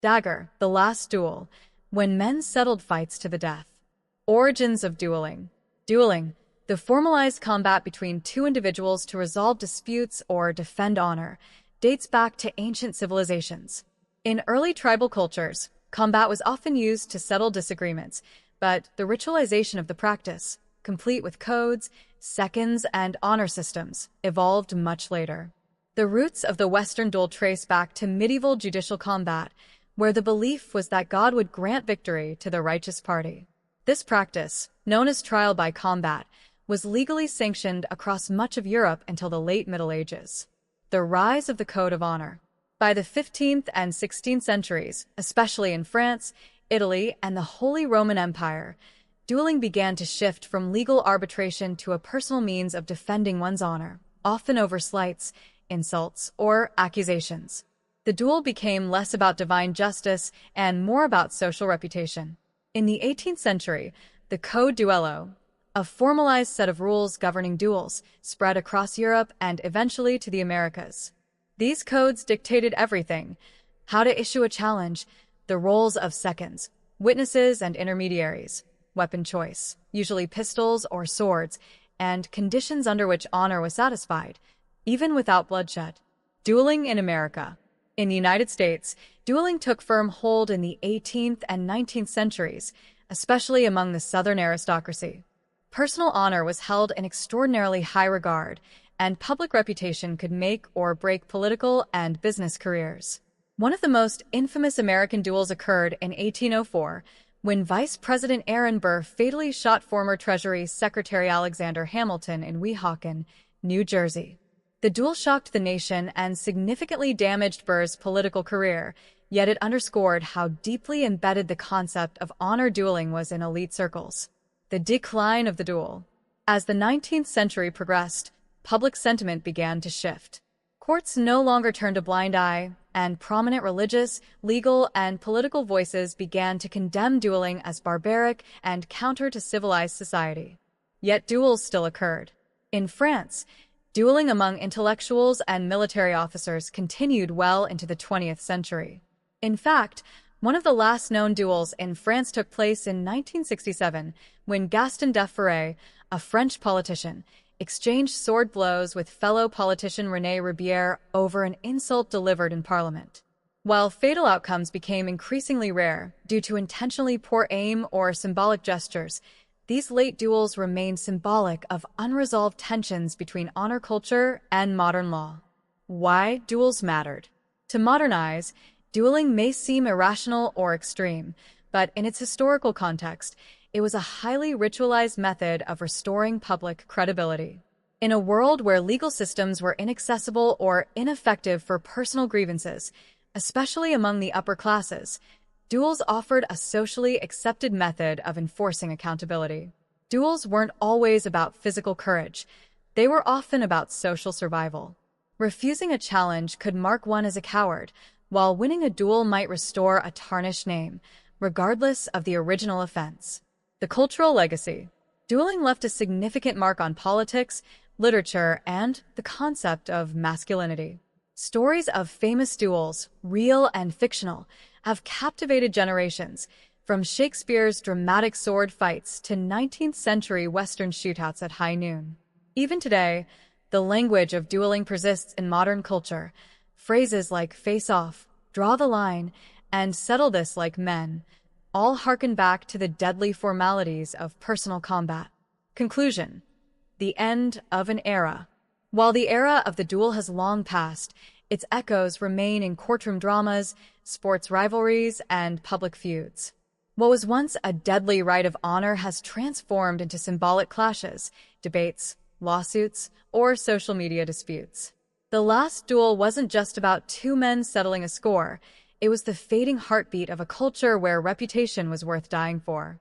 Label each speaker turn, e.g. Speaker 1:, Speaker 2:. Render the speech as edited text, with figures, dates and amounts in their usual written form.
Speaker 1: Dagger, the last duel, when men settled fights to the death. Origins of dueling. Dueling, the formalized combat between two individuals to resolve disputes or defend honor, dates back to ancient civilizations. In early tribal cultures, combat was often used to settle disagreements, but the ritualization of the practice, complete with codes, seconds, and honor systems, evolved much later. The roots of the Western duel trace back to medieval judicial combat, where the belief was that God would grant victory to the righteous party. This practice, known as trial by combat, was legally sanctioned across much of Europe until the late Middle Ages. The rise of the Code of Honor. By the 15th and 16th centuries, especially in France, Italy, and the Holy Roman Empire, dueling began to shift from legal arbitration to a personal means of defending one's honor, often over slights, insults, or accusations. The duel became less about divine justice and more about social reputation. In the 18th century, the Code Duello, a formalized set of rules governing duels, spread across Europe and eventually to the Americas. These codes dictated everything: how to issue a challenge, the roles of seconds, witnesses and intermediaries, weapon choice, usually pistols or swords, and conditions under which honor was satisfied, even without bloodshed. Dueling in America. In the United States, dueling took firm hold in the 18th and 19th centuries, especially among the Southern aristocracy. Personal honor was held in extraordinarily high regard, and public reputation could make or break political and business careers. One of the most infamous American duels occurred in 1804, when Vice President Aaron Burr fatally shot former Treasury Secretary Alexander Hamilton in Weehawken, New Jersey. The duel shocked the nation and significantly damaged Burr's political career, yet it underscored how deeply embedded the concept of honor dueling was in elite circles. The decline of the duel. As the 19th century progressed, public sentiment began to shift. Courts no longer turned a blind eye, and prominent religious, legal, and political voices began to condemn dueling as barbaric and counter to civilized society. Yet duels still occurred. In France, dueling among intellectuals and military officers continued well into the 20th century. In fact, one of the last known duels in France took place in 1967, when Gaston de Foret, a French politician, exchanged sword blows with fellow politician René Ribière over an insult delivered in Parliament. While fatal outcomes became increasingly rare due to intentionally poor aim or symbolic gestures, these late duels remain symbolic of unresolved tensions between honor culture and modern law. Why duels mattered. To modern eyes, dueling may seem irrational or extreme, but in its historical context, it was a highly ritualized method of restoring public credibility. In a world where legal systems were inaccessible or ineffective for personal grievances, especially among the upper classes, duels offered a socially accepted method of enforcing accountability. Duels weren't always about physical courage. They were often about social survival. Refusing a challenge could mark one as a coward, while winning a duel might restore a tarnished name, regardless of the original offense. The cultural legacy. Dueling left a significant mark on politics, literature, and the concept of masculinity. Stories of famous duels, real and fictional, have captivated generations, from Shakespeare's dramatic sword fights to 19th-century Western shootouts at high noon. Even today, the language of dueling persists in modern culture. Phrases like face off, draw the line, and settle this like men all harken back to the deadly formalities of personal combat. Conclusion. The end of an era. While the era of the duel has long passed, its echoes remain in courtroom dramas, sports rivalries, and public feuds. What was once a deadly right of honor has transformed into symbolic clashes, debates, lawsuits, or social media disputes. The last duel wasn't just about two men settling a score. It was the fading heartbeat of a culture where reputation was worth dying for.